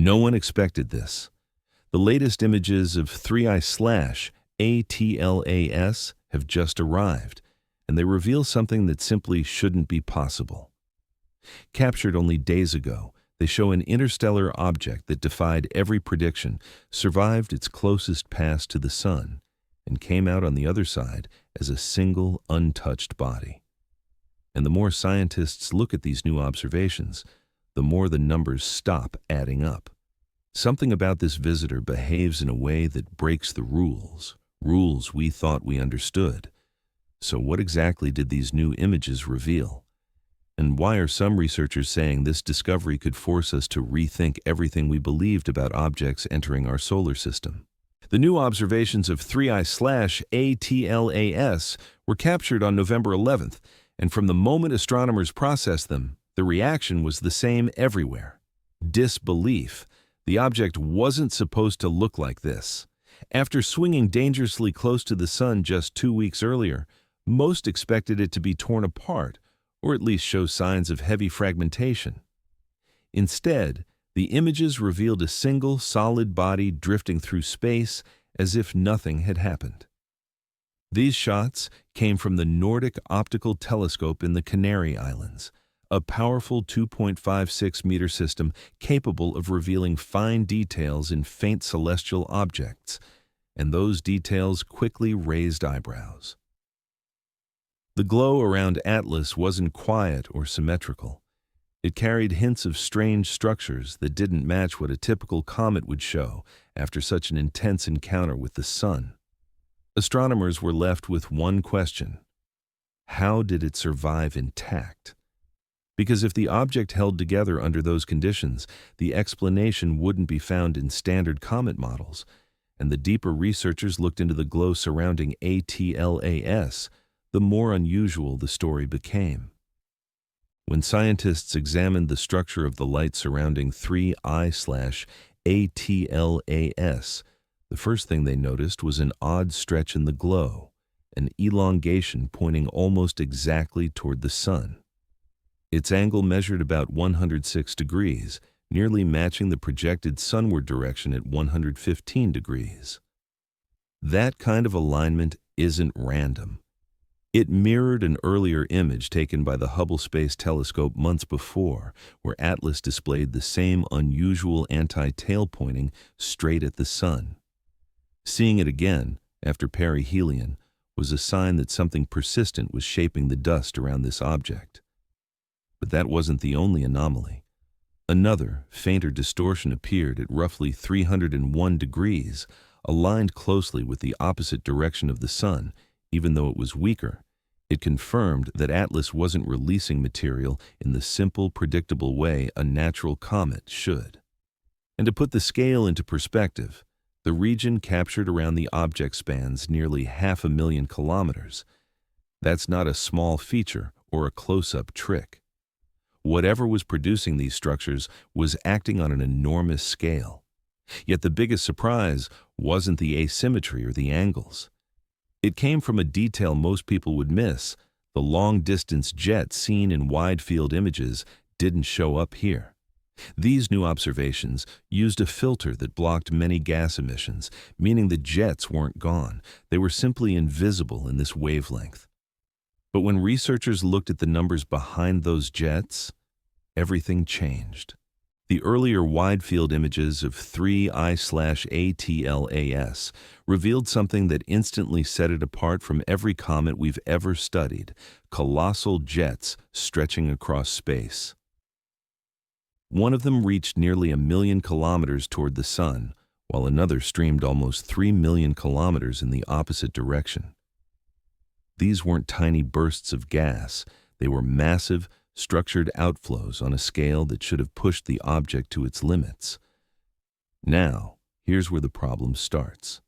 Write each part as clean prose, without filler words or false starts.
No one expected this. The latest images of 3I/ATLAS have just arrived, and they reveal something that simply shouldn't be possible. Captured only days ago, they show an interstellar object that defied every prediction, survived its closest pass to the Sun, and came out on the other side as a single, untouched body. And the more scientists look at these new observations, the more the numbers stop adding up. Something about this visitor behaves in a way that breaks the rules we thought we understood. So what exactly did these new images reveal? And why are some researchers saying this discovery could force us to rethink everything we believed about objects entering our solar system? The new observations of 3I/ATLAS were captured on November 11th, and from the moment astronomers processed them, the reaction was the same everywhere. Disbelief. The object wasn't supposed to look like this. After swinging dangerously close to the Sun just 2 weeks earlier, most expected it to be torn apart, or at least show signs of heavy fragmentation. Instead, the images revealed a single, solid body drifting through space as if nothing had happened. These shots came from the Nordic Optical Telescope in the Canary Islands, a powerful 2.56-meter system capable of revealing fine details in faint celestial objects, and those details quickly raised eyebrows. The glow around Atlas wasn't quiet or symmetrical. It carried hints of strange structures that didn't match what a typical comet would show after such an intense encounter with the Sun. Astronomers were left with one question: how did it survive intact? Because if the object held together under those conditions, the explanation wouldn't be found in standard comet models, and the deeper researchers looked into the glow surrounding ATLAS, the more unusual the story became. When scientists examined the structure of the light surrounding 3I/ATLAS, the first thing they noticed was an odd stretch in the glow, an elongation pointing almost exactly toward the Sun. Its angle measured about 106 degrees, nearly matching the projected sunward direction at 115 degrees. That kind of alignment isn't random. It mirrored an earlier image taken by the Hubble Space Telescope months before, where Atlas displayed the same unusual anti-tail pointing straight at the Sun. Seeing it again, after perihelion, was a sign that something persistent was shaping the dust around this object. But that wasn't the only anomaly. Another, fainter distortion appeared at roughly 301 degrees, aligned closely with the opposite direction of the Sun. Even though it was weaker, it confirmed that Atlas wasn't releasing material in the simple, predictable way a natural comet should. And to put the scale into perspective, the region captured around the object spans nearly 500,000 kilometers. That's not a small feature or a close-up trick. Whatever was producing these structures was acting on an enormous scale. Yet the biggest surprise wasn't the asymmetry or the angles. It came from a detail most people would miss. The long-distance jets seen in wide-field images didn't show up here. These new observations used a filter that blocked many gas emissions, meaning the jets weren't gone. They were simply invisible in this wavelength. But when researchers looked at the numbers behind those jets, everything changed. The earlier wide-field images of 3I/ATLAS revealed something that instantly set it apart from every comet we've ever studied: colossal jets stretching across space. One of them reached nearly 1,000,000 kilometers toward the Sun, while another streamed almost 3,000,000 kilometers in the opposite direction. These weren't tiny bursts of gas. They were massive, structured outflows on a scale that should have pushed the object to its limits. Now, here's where the problem starts.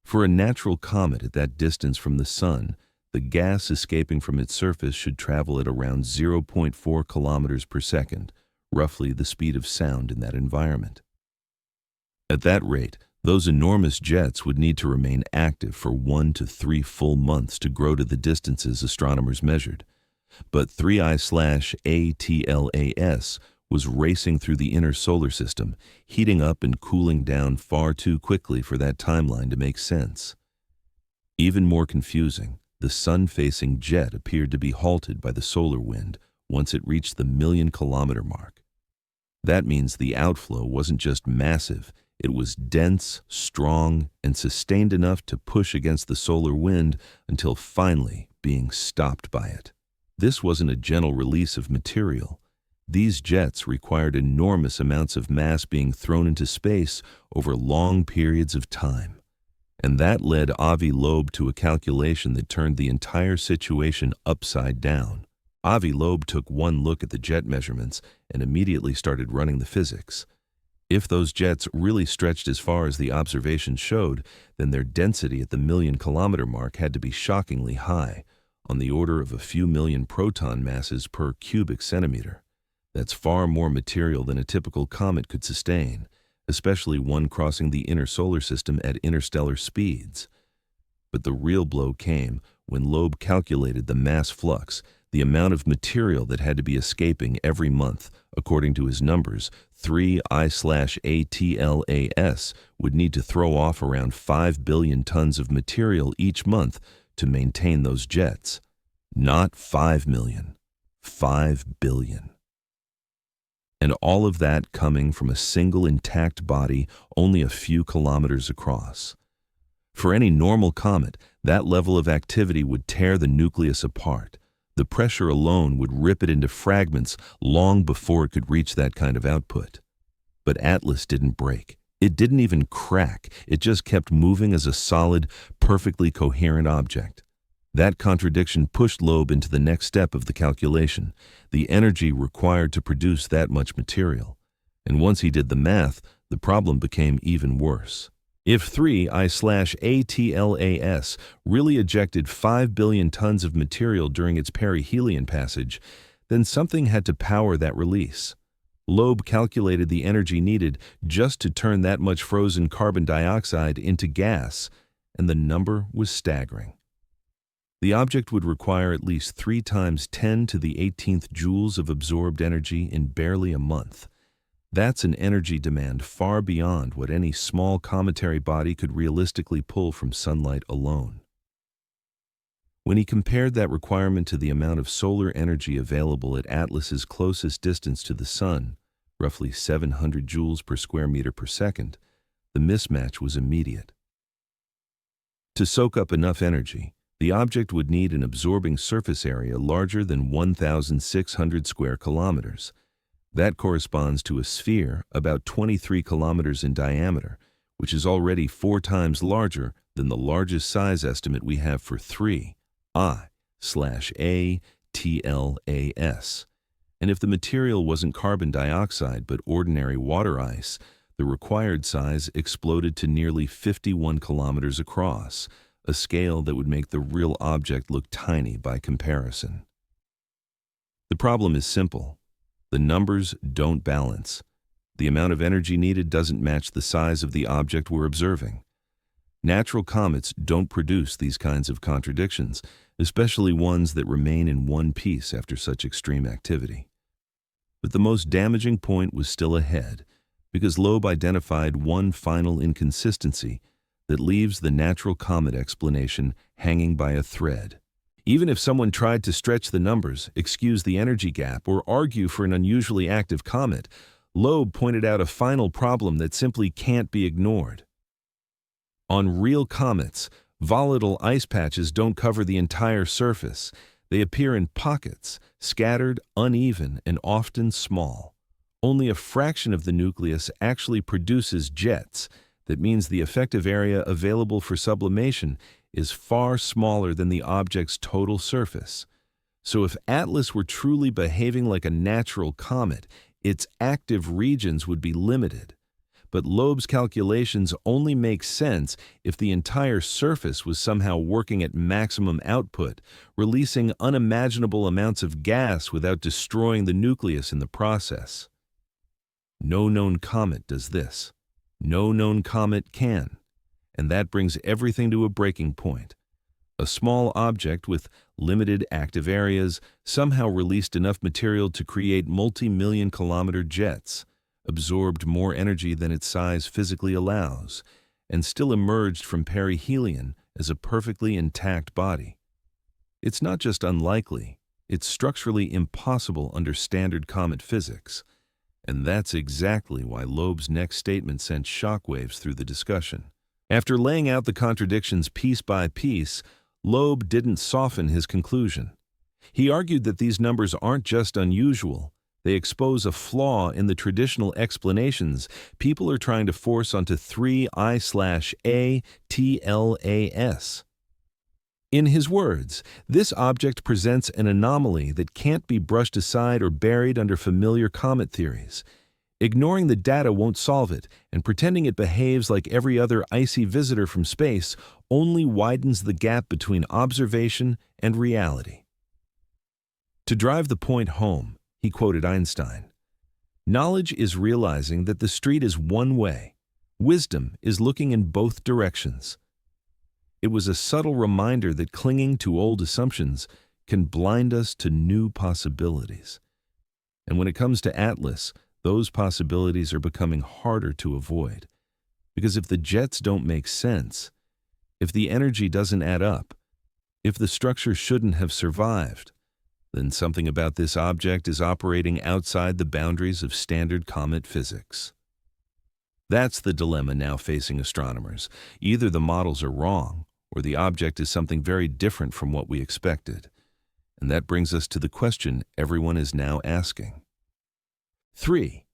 For a natural comet at that distance from the Sun, the gas escaping from its surface should travel at around 0.4 kilometers per second, roughly the speed of sound in that environment. At that rate, those enormous jets would need to remain active for 1 to 3 full months to grow to the distances astronomers measured. But 3I/ATLAS was racing through the inner solar system, heating up and cooling down far too quickly for that timeline to make sense. Even more confusing, the sun-facing jet appeared to be halted by the solar wind once it reached the million-kilometer mark. That means the outflow wasn't just massive, it was dense, strong, and sustained enough to push against the solar wind until finally being stopped by it. This wasn't a gentle release of material. These jets required enormous amounts of mass being thrown into space over long periods of time. And that led Avi Loeb to a calculation that turned the entire situation upside down. Avi Loeb took one look at the jet measurements and immediately started running the physics. If those jets really stretched as far as the observations showed, then their density at the million-kilometer mark had to be shockingly high, on the order of a few million proton masses per cubic centimeter. That's far more material than a typical comet could sustain, especially one crossing the inner solar system at interstellar speeds. But the real blow came when Loeb calculated the mass flux, the amount of material that had to be escaping every month. According to his numbers, 3I/ATLAS would need to throw off around 5 billion tons of material each month to maintain those jets. Not 5 million, 5 billion. And all of that coming from a single intact body only a few kilometers across. For any normal comet, that level of activity would tear the nucleus apart. The pressure alone would rip it into fragments long before it could reach that kind of output. But Atlas didn't break. It didn't even crack. It just kept moving as a solid, perfectly coherent object. That contradiction pushed Loeb into the next step of the calculation, the energy required to produce that much material. And once he did the math, the problem became even worse. If 3I/ATLAS really ejected 5 billion tons of material during its perihelion passage, then something had to power that release. Loeb calculated the energy needed just to turn that much frozen carbon dioxide into gas, and the number was staggering. The object would require at least 3 times 10 to the 18th joules of absorbed energy in barely a month. That's an energy demand far beyond what any small cometary body could realistically pull from sunlight alone. When he compared that requirement to the amount of solar energy available at Atlas's closest distance to the Sun, roughly 700 joules per square meter per second, the mismatch was immediate. To soak up enough energy, the object would need an absorbing surface area larger than 1,600 square kilometers. That corresponds to a sphere about 23 kilometers in diameter, which is already 4 times larger than the largest size estimate we have for 3I/ATLAS. And if the material wasn't carbon dioxide but ordinary water ice, the required size exploded to nearly 51 kilometers across, a scale that would make the real object look tiny by comparison. The problem is simple. The numbers don't balance. The amount of energy needed doesn't match the size of the object we're observing. Natural comets don't produce these kinds of contradictions, especially ones that remain in one piece after such extreme activity. But the most damaging point was still ahead, because Loeb identified one final inconsistency that leaves the natural comet explanation hanging by a thread. Even if someone tried to stretch the numbers, excuse the energy gap, or argue for an unusually active comet, Loeb pointed out a final problem that simply can't be ignored. On real comets, volatile ice patches don't cover the entire surface. They appear in pockets, scattered, uneven, and often small. Only a fraction of the nucleus actually produces jets. That means the effective area available for sublimation is far smaller than the object's total surface. So if Atlas were truly behaving like a natural comet, its active regions would be limited. But Loeb's calculations only make sense if the entire surface was somehow working at maximum output, releasing unimaginable amounts of gas without destroying the nucleus in the process. No known comet does this. No known comet can. And that brings everything to a breaking point. A small object with limited active areas somehow released enough material to create multi-million-kilometer jets, absorbed more energy than its size physically allows, and still emerged from perihelion as a perfectly intact body. It's not just unlikely, it's structurally impossible under standard comet physics. And that's exactly why Loeb's next statement sent shockwaves through the discussion. After laying out the contradictions piece by piece, Loeb didn't soften his conclusion. He argued that these numbers aren't just unusual, they expose a flaw in the traditional explanations people are trying to force onto 3I/ATLAS. In his words, this object presents an anomaly that can't be brushed aside or buried under familiar comet theories. Ignoring the data won't solve it, and pretending it behaves like every other icy visitor from space only widens the gap between observation and reality. To drive the point home, he quoted Einstein, "Knowledge is realizing that the street is one way. Wisdom is looking in both directions." It was a subtle reminder that clinging to old assumptions can blind us to new possibilities. And when it comes to Atlas, those possibilities are becoming harder to avoid. Because if the jets don't make sense, if the energy doesn't add up, if the structure shouldn't have survived, then something about this object is operating outside the boundaries of standard comet physics. That's the dilemma now facing astronomers. Either the models are wrong, or the object is something very different from what we expected. And that brings us to the question everyone is now asking. 3.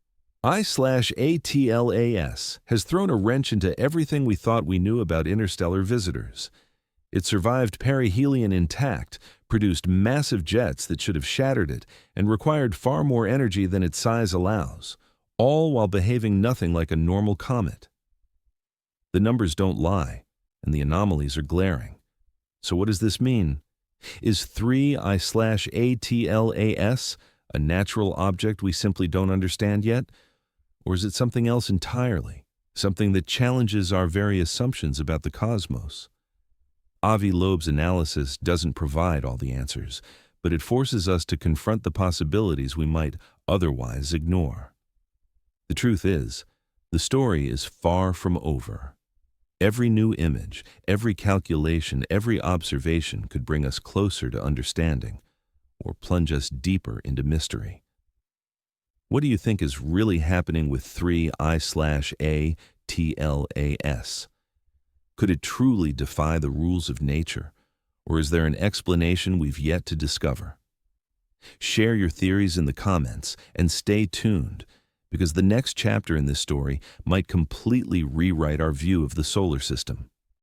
I/ATLAS has thrown a wrench into everything we thought we knew about interstellar visitors. It survived perihelion intact, produced massive jets that should have shattered it, and required far more energy than its size allows, all while behaving nothing like a normal comet. The numbers don't lie, and the anomalies are glaring. So what does this mean? Is 3I/ATLAS a natural object we simply don't understand yet? Or is it something else entirely, something that challenges our very assumptions about the cosmos? Avi Loeb's analysis doesn't provide all the answers, but it forces us to confront the possibilities we might otherwise ignore. The truth is, the story is far from over. Every new image, every calculation, every observation could bring us closer to understanding, or plunge us deeper into mystery. What do you think is really happening with 3I/ATLAS? Could it truly defy the rules of nature, or is there an explanation we've yet to discover? Share your theories in the comments and stay tuned, because the next chapter in this story might completely rewrite our view of the solar system.